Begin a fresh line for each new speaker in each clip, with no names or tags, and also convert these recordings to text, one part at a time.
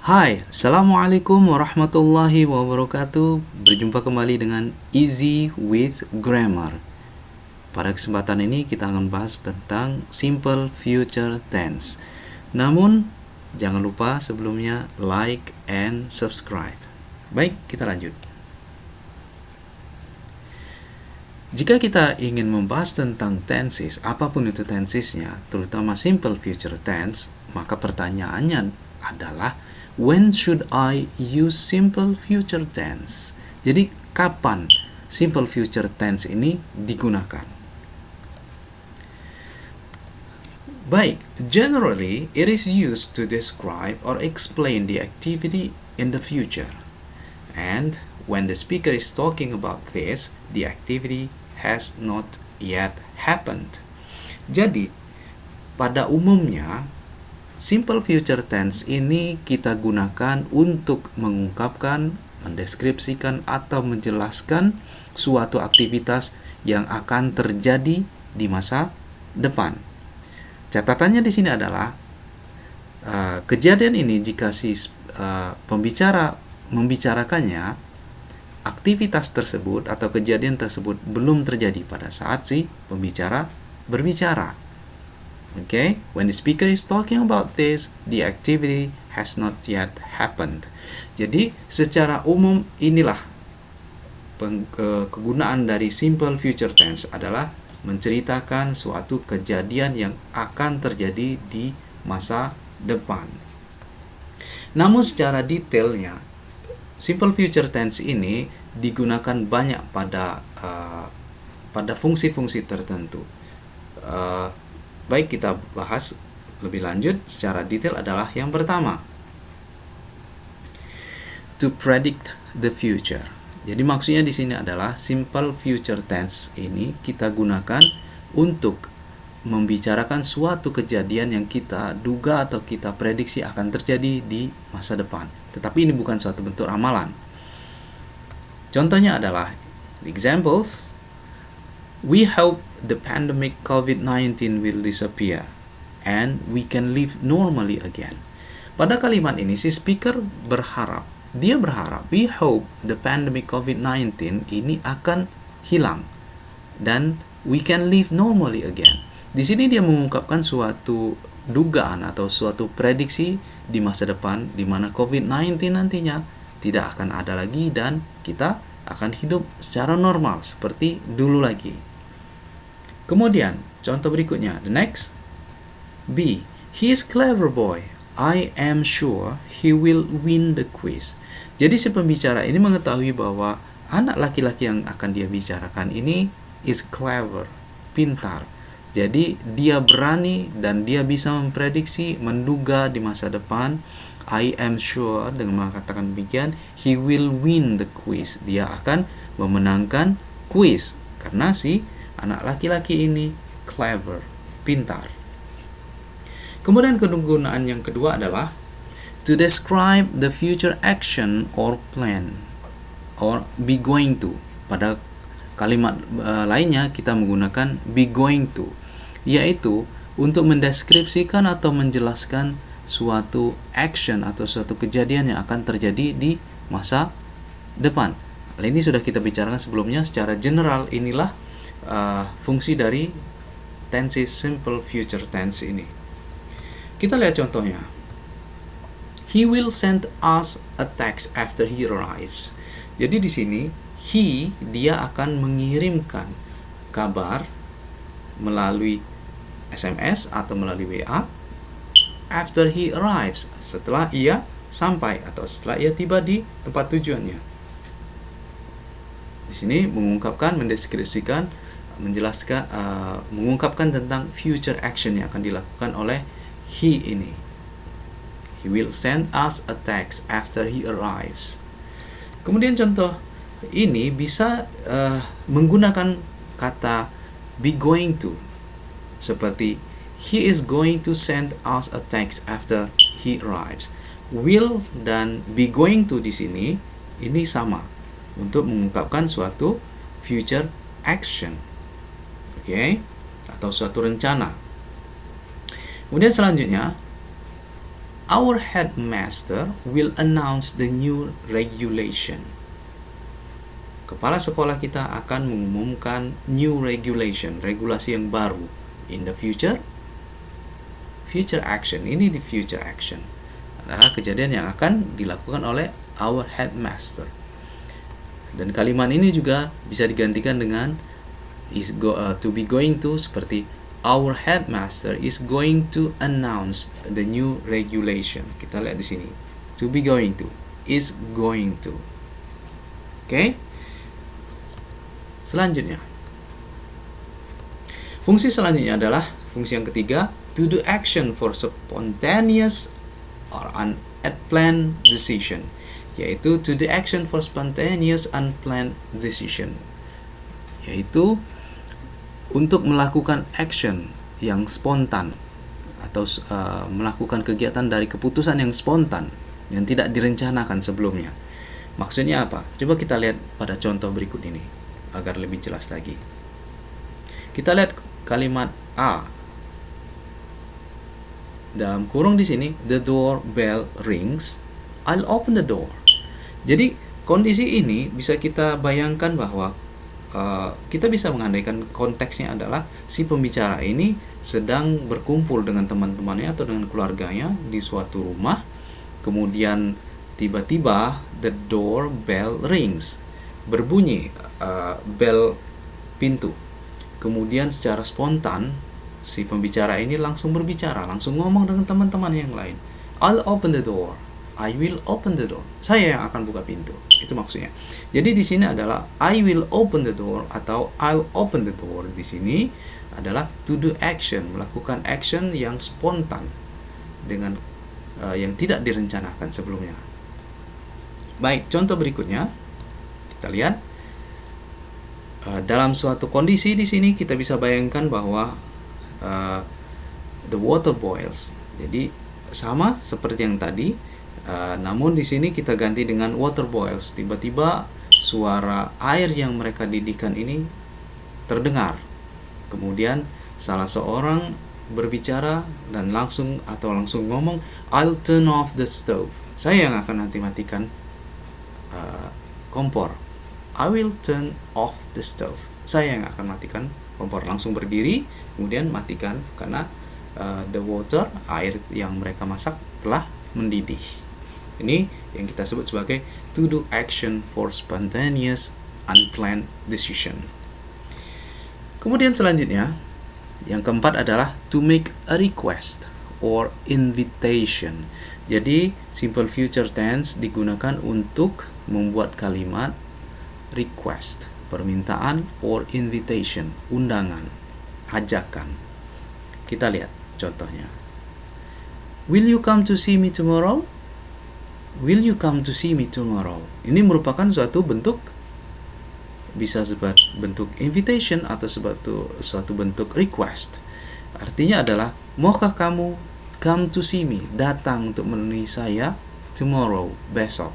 Hai, Assalamualaikum warahmatullahi wabarakatuh. Berjumpa kembali dengan Easy with Grammar. Pada kesempatan ini kita akan bahas tentang simple future tense. Namun, jangan lupa sebelumnya like and subscribe. Baik, kita lanjut. Jika kita ingin membahas tentang tenses, apapun itu tensesnya, terutama simple future tense, maka pertanyaannya adalah when should I use simple future tense? Jadi, kapan simple future tense ini digunakan? Baik, generally it is used to describe or explain the activity in the future. And when the speaker is talking about this, the activity has not yet happened. Jadi, pada umumnya, simple future tense ini kita gunakan untuk mengungkapkan, mendeskripsikan, atau menjelaskan suatu aktivitas yang akan terjadi di masa depan. Catatannya di sini adalah kejadian ini jika si pembicara membicarakannya, aktivitas tersebut atau kejadian tersebut belum terjadi pada saat si pembicara berbicara. Okay, when the speaker is talking about this, the activity has not yet happened. Jadi, secara umum inilah kegunaan dari simple future tense adalah menceritakan suatu kejadian yang akan terjadi di masa depan. Namun secara detailnya, simple future tense ini digunakan banyak pada fungsi-fungsi tertentu. Baik, kita bahas lebih lanjut secara detail adalah yang pertama, to predict the future. Jadi maksudnya di sini adalah simple future tense ini kita gunakan untuk membicarakan suatu kejadian yang kita duga atau kita prediksi akan terjadi di masa depan. Tetapi ini bukan suatu bentuk ramalan. Contohnya adalah examples. We hope the pandemic COVID-19 will disappear and we can live normally again. Pada kalimat ini si speaker berharap, we hope the pandemic COVID-19 ini akan hilang dan we can live normally again. Di sini dia mengungkapkan suatu dugaan atau suatu prediksi di masa depan di mana COVID-19 nantinya tidak akan ada lagi dan kita akan hidup secara normal seperti dulu lagi. Kemudian, contoh berikutnya, the next. B. He is clever boy. I am sure he will win the quiz. Jadi si pembicara ini mengetahui bahwa anak laki-laki yang akan dia bicarakan ini is clever, pintar. Jadi dia berani dan dia bisa memprediksi, menduga di masa depan. I am sure, dengan mengatakan demikian, he will win the quiz. Dia akan memenangkan quiz karena si anak laki-laki ini clever, pintar. Kemudian kegunaan yang kedua adalah to describe the future action or plan or be going to. Pada kalimat lainnya kita menggunakan be going to, yaitu untuk mendeskripsikan atau menjelaskan suatu action atau suatu kejadian yang akan terjadi di masa depan. Hal ini sudah kita bicarakan sebelumnya secara general. Inilah fungsi dari tense simple future tense ini. Kita lihat contohnya. He will send us a text after he arrives. Jadi di sini dia akan mengirimkan kabar melalui SMS atau melalui WA after he arrives, setelah ia sampai atau setelah ia tiba di tempat tujuannya. Di sini mengungkapkan, mendeskripsikan, menjelaskan, mengungkapkan tentang future action yang akan dilakukan oleh he ini. He will send us a text after he arrives. Kemudian contoh ini bisa menggunakan kata be going to, seperti he is going to send us a text after he arrives. Will dan be going to di sini ini sama untuk mengungkapkan suatu future action. Oke, atau suatu rencana. Kemudian selanjutnya Our headmaster will announce the new regulation. Kepala sekolah kita akan mengumumkan new regulation, regulasi yang baru. In the future, future action. Ini di future action adalah kejadian yang akan dilakukan oleh our headmaster. Dan kalimat ini juga bisa digantikan dengan to be going to, seperti our headmaster is going to announce the new regulation. Kita lihat di sini. To be going to, is going to. Oke? Selanjutnya, fungsi selanjutnya adalah fungsi yang ketiga, to do action for spontaneous or unplanned decision, yaitu to do action for spontaneous unplanned decision, yaitu untuk melakukan action yang spontan atau melakukan kegiatan dari keputusan yang spontan yang tidak direncanakan sebelumnya. Maksudnya apa? Coba kita lihat pada contoh berikut ini agar lebih jelas lagi. Kita lihat kalimat A. Dalam kurung di sini, the door bell rings, I'll open the door. Jadi kondisi ini bisa kita bayangkan bahwa kita bisa mengandaikan konteksnya adalah si pembicara ini sedang berkumpul dengan teman-temannya atau dengan keluarganya di suatu rumah. Kemudian tiba-tiba the door bell rings, berbunyi bel pintu. Kemudian secara spontan si pembicara ini langsung berbicara, langsung ngomong dengan teman-teman yang lain. I'll open the door. I will open the door. Saya yang akan buka pintu. Itu maksudnya. Jadi di sini adalah I will open the door atau I'll open the door. Di sini adalah to do action, melakukan action yang spontan dengan yang tidak direncanakan sebelumnya. Baik, contoh berikutnya kita lihat. Dalam suatu kondisi di sini kita bisa bayangkan bahwa the water boils. Jadi sama seperti yang tadi, namun di sini kita ganti dengan water boils. Tiba-tiba suara air yang mereka didihkan ini terdengar. Kemudian salah seorang berbicara dan langsung ngomong, I'll turn off the stove. Saya yang akan nanti matikan kompor. I will turn off the stove. Saya yang akan matikan kompor. Langsung berdiri, kemudian matikan karena the water, air yang mereka masak telah mendidih. Ini yang kita sebut sebagai to do action for spontaneous unplanned decision. Kemudian selanjutnya, yang keempat adalah to make a request or invitation. Jadi simple future tense digunakan untuk membuat kalimat request, permintaan, or invitation, undangan, ajakan. Kita lihat contohnya. Will you come to see me tomorrow? Will you come to see me tomorrow? Ini merupakan suatu bentuk, bisa bentuk invitation atau suatu bentuk request. Artinya adalah, maukah kamu come to see me, datang untuk menemui saya tomorrow, besok.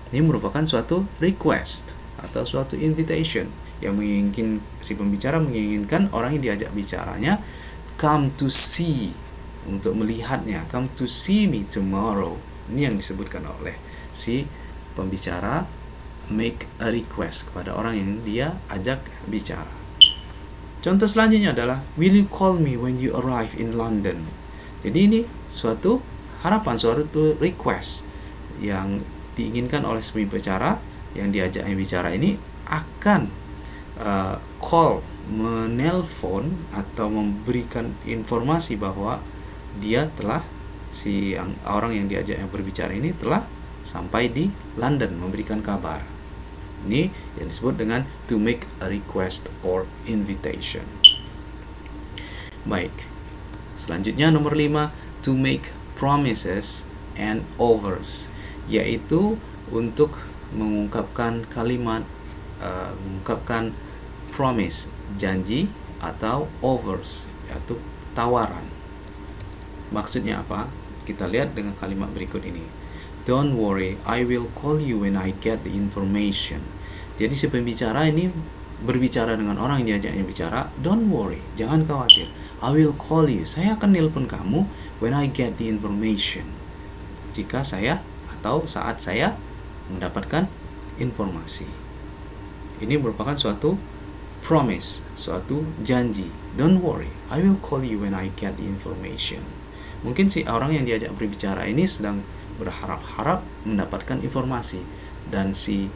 Ini merupakan suatu request atau suatu invitation yang menginginkan si pembicara menginginkan orang yang diajak bicaranya come to see, untuk melihatnya, come to see me tomorrow. Ini yang disebutkan oleh si pembicara, make a request kepada orang yang dia ajak bicara. Contoh selanjutnya adalah will you call me when you arrive in London. Jadi ini suatu harapan, suatu request yang diinginkan oleh si pembicara yang diajak bicara ini akan call, menelpon atau memberikan informasi bahwa dia telah orang yang diajak yang berbicara ini telah sampai di London, memberikan kabar. Ini yang disebut dengan to make a request or invitation. Baik. Selanjutnya nomor 5, to make promises and offers, yaitu untuk mengungkapkan kalimat, mengungkapkan promise, janji, atau offers, yaitu tawaran. Maksudnya apa? Kita lihat dengan kalimat berikut ini. Don't worry, I will call you when I get the information. Jadi si pembicara ini berbicara dengan orang yang diajaknya bicara. Don't worry, jangan khawatir. I will call you. Saya akan nelpon kamu when I get the information. jika saya atau saat saya mendapatkan informasi. Ini merupakan suatu promise, suatu janji. Don't worry, I will call you when I get the information. Mungkin si orang yang diajak berbicara ini sedang berharap-harap mendapatkan informasi, dan si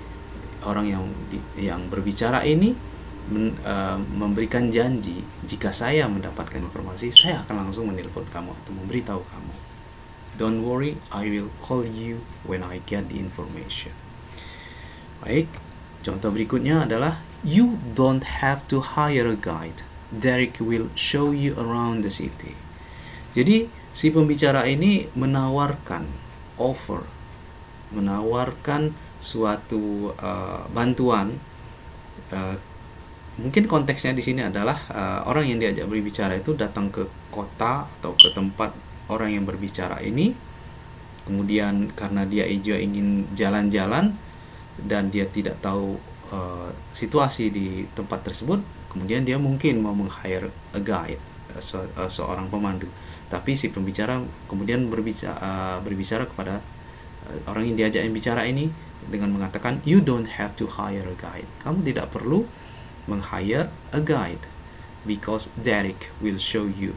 orang yang berbicara ini memberikan janji, jika saya mendapatkan informasi, saya akan langsung menelpon kamu atau memberitahu kamu. Don't worry, I will call you when I get the information. Baik, contoh berikutnya adalah you don't have to hire a guide. Derek will show you around the city. Jadi si pembicara ini menawarkan suatu bantuan. Mungkin konteksnya di sini adalah orang yang diajak berbicara itu datang ke kota atau ke tempat orang yang berbicara ini. Kemudian karena dia ingin jalan-jalan dan dia tidak tahu situasi di tempat tersebut, kemudian dia mungkin mau meng-hire a guide, seorang pemandu. Tapi si pembicara kemudian berbicara kepada orang yang diajak bicara ini dengan mengatakan, you don't have to hire a guide. Kamu tidak perlu meng-hire a guide because Derek will show you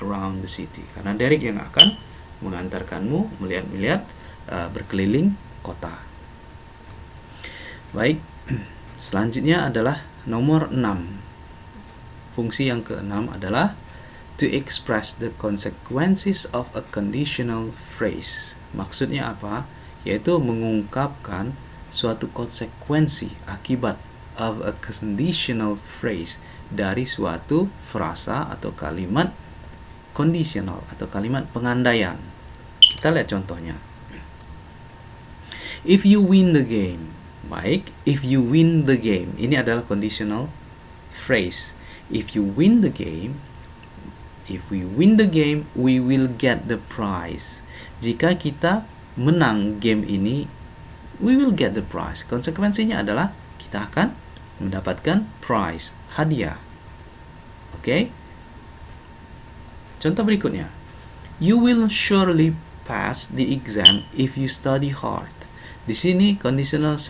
around the city. Karena Derek yang akan mengantarkanmu melihat berkeliling kota. Baik, selanjutnya adalah nomor 6. Fungsi yang ke-6 adalah to express the consequences of a conditional phrase. Maksudnya apa? Yaitu mengungkapkan suatu konsekuensi akibat of a conditional phrase dari suatu frasa atau kalimat conditional atau kalimat pengandaian. Kita lihat contohnya. If you win the game. Baik, if you win the game. Ini adalah conditional phrase. If you win the game, if we win the game, we will get the prize. Jika kita menang game ini, we will get the prize. Konsekuensinya adalah kita akan mendapatkan prize, hadiah. Oke? Contoh berikutnya. You will surely pass the exam if you study hard. Di sini conditional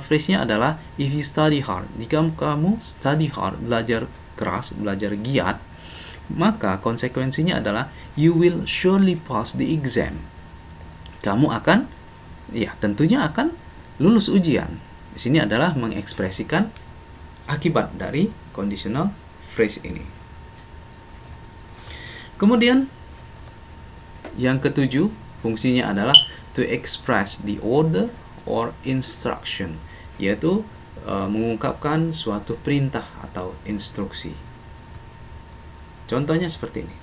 phrase-nya adalah if you study hard. Jika kamu study hard, belajar keras, belajar giat, maka konsekuensinya adalah you will surely pass the exam. Kamu akan, tentunya akan lulus ujian. Di sini adalah mengekspresikan akibat dari conditional phrase ini. Kemudian yang ketujuh, fungsinya adalah to express the order or instruction, yaitu mengungkapkan suatu perintah atau instruksi. Contohnya seperti ini.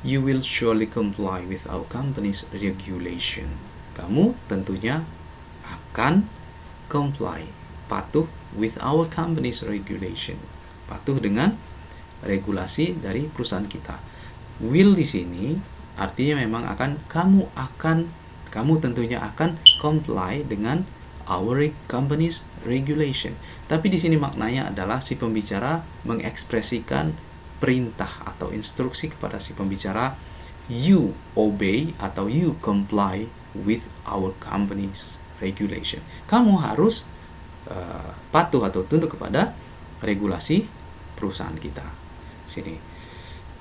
You will surely comply with our company's regulation. Kamu tentunya akan comply, patuh with our company's regulation. Patuh dengan regulasi dari perusahaan kita. Will di sini artinya memang kamu tentunya akan comply dengan our company's regulation. Tapi di sini maknanya adalah si pembicara mengekspresikan perintah atau instruksi kepada si pembicara, you obey atau you comply with our company's regulation. Kamu harus patuh atau tunduk kepada regulasi perusahaan kita. Sini.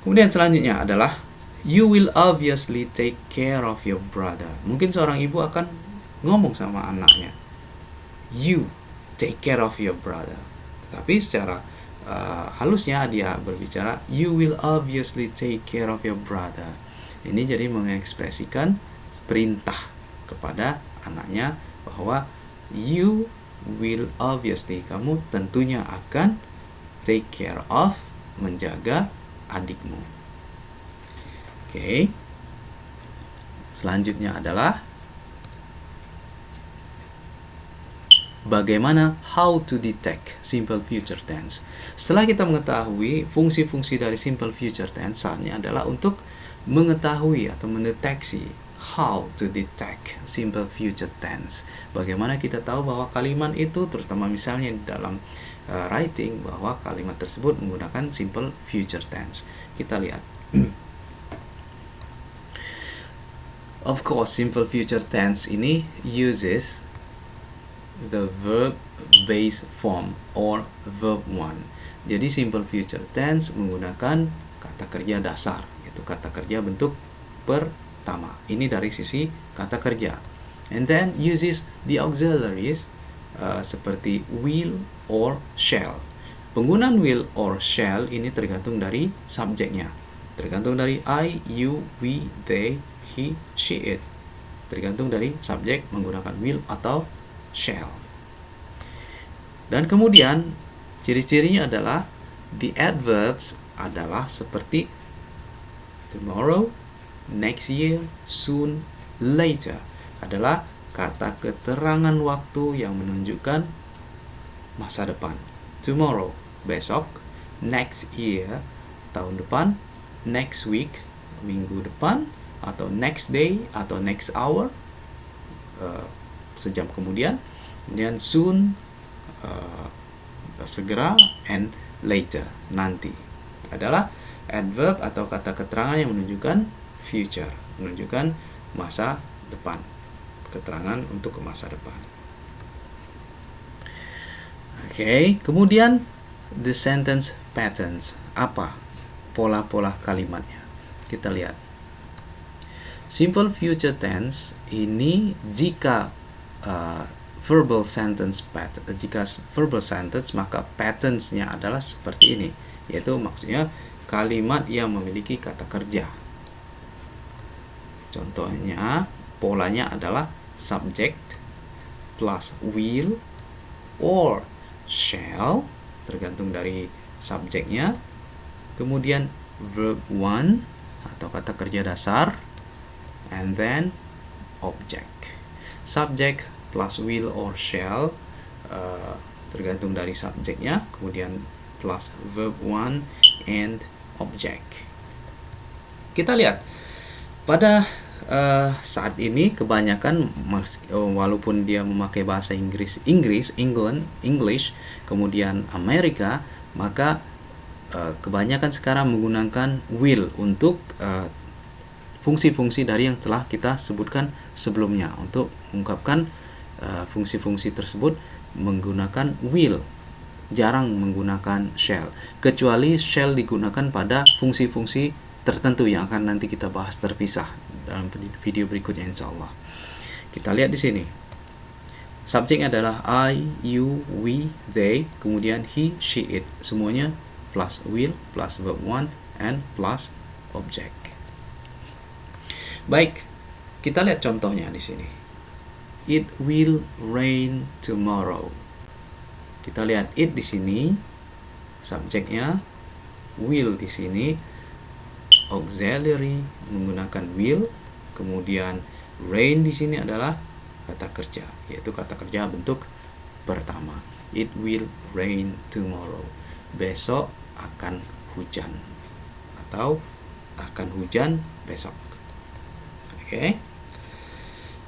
Kemudian selanjutnya adalah you will obviously take care of your brother. Mungkin seorang ibu akan ngomong sama anaknya, you take care of your brother. Tetapi secara halusnya dia berbicara, you will obviously take care of your brother. Ini jadi mengekspresikan perintah kepada anaknya bahwa you will obviously, kamu tentunya akan take care of, menjaga adikmu. Oke. Selanjutnya adalah bagaimana how to detect simple future tense. Setelah kita mengetahui fungsi-fungsi dari simple future tense, saatnya adalah untuk mengetahui atau mendeteksi how to detect simple future tense. Bagaimana kita tahu bahwa kalimat itu, terutama misalnya di dalam writing, bahwa kalimat tersebut menggunakan simple future tense. Kita lihat. Of course, simple future tense ini uses the verb base form or verb one. Jadi simple future tense menggunakan kata kerja dasar, yaitu kata kerja bentuk pertama. Ini dari sisi kata kerja. And then uses the auxiliaries seperti will or shall. Penggunaan will or shall ini tergantung dari subjeknya. Tergantung dari I, you, we, they, he, she, it. Tergantung dari subjek menggunakan will atau shall. Dan kemudian ciri-cirinya adalah the adverbs adalah seperti tomorrow, next year, soon, later. Adalah kata keterangan waktu yang menunjukkan masa depan. Tomorrow, besok. Next year, tahun depan. Next week, minggu depan. Atau next day, atau next hour, sejam kemudian. Kemudian soon, segera, and later, nanti. Adalah adverb atau kata keterangan yang menunjukkan future, menunjukkan masa depan. Keterangan untuk masa depan. Oke, kemudian the sentence patterns. Apa pola-pola kalimatnya? Kita lihat. Simple future tense ini jika verbal sentence maka patterns-nya adalah seperti ini, yaitu maksudnya kalimat yang memiliki kata kerja. Contohnya, polanya adalah subject plus will or shall, tergantung dari subjeknya. Kemudian verb one atau kata kerja dasar, and then object. Subject plus will or shall, tergantung dari subjeknya. Kemudian plus verb one and object. Kita lihat pada saat ini kebanyakan walaupun dia memakai bahasa English, kemudian Amerika, maka kebanyakan sekarang menggunakan will untuk fungsi-fungsi dari yang telah kita sebutkan sebelumnya. Untuk mengungkapkan fungsi-fungsi tersebut menggunakan will, jarang menggunakan shall, kecuali shall digunakan pada fungsi-fungsi tertentu yang akan nanti kita bahas terpisah dalam video berikutnya insyaallah. Kita lihat di sini. Subjeknya adalah I, you, we, they, kemudian he, she, it. Semuanya plus will, plus verb one, and plus object. Baik, kita lihat contohnya di sini. It will rain tomorrow. Kita lihat it di sini, subjeknya, will di sini, auxiliary menggunakan will, kemudian rain di sini adalah kata kerja, yaitu kata kerja bentuk pertama. It will rain tomorrow. Besok akan hujan, atau akan hujan besok. Oke.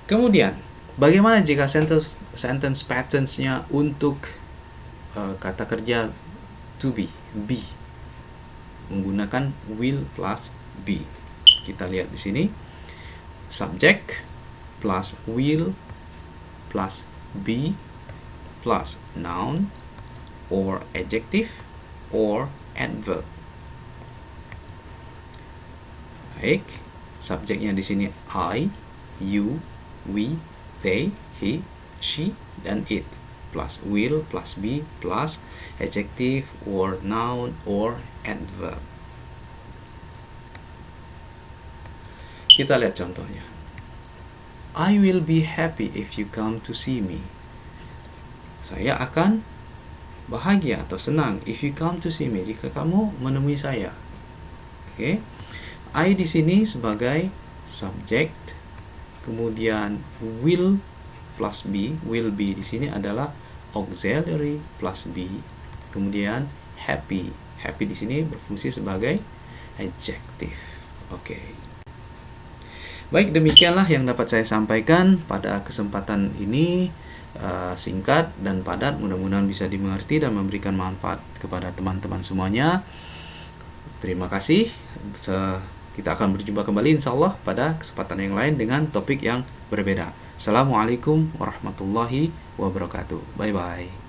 Kemudian bagaimana jika sentence patterns-nya untuk kata kerja to be, menggunakan will plus be. Kita lihat di sini. Subject plus will plus be plus noun or adjective or adverb. Baik, subjeknya di sini I, you, we, they, he, she, dan it. Plus will plus be plus adjective or noun or adverb. Kita lihat contohnya. I will be happy if you come to see me. Saya akan bahagia atau senang if you come to see me, jika kamu menemui saya. Oke. I di sini sebagai subject, kemudian will plus be, will be di sini adalah auxiliary plus be, kemudian happy di sini berfungsi sebagai adjective. Oke. Baik, demikianlah yang dapat saya sampaikan pada kesempatan ini, singkat dan padat, mudah-mudahan bisa dimengerti dan memberikan manfaat kepada teman-teman semuanya. Terima kasih. Kita akan berjumpa kembali insya Allah pada kesempatan yang lain dengan topik yang berbeda. Assalamualaikum warahmatullahi wabarakatuh. Bye bye.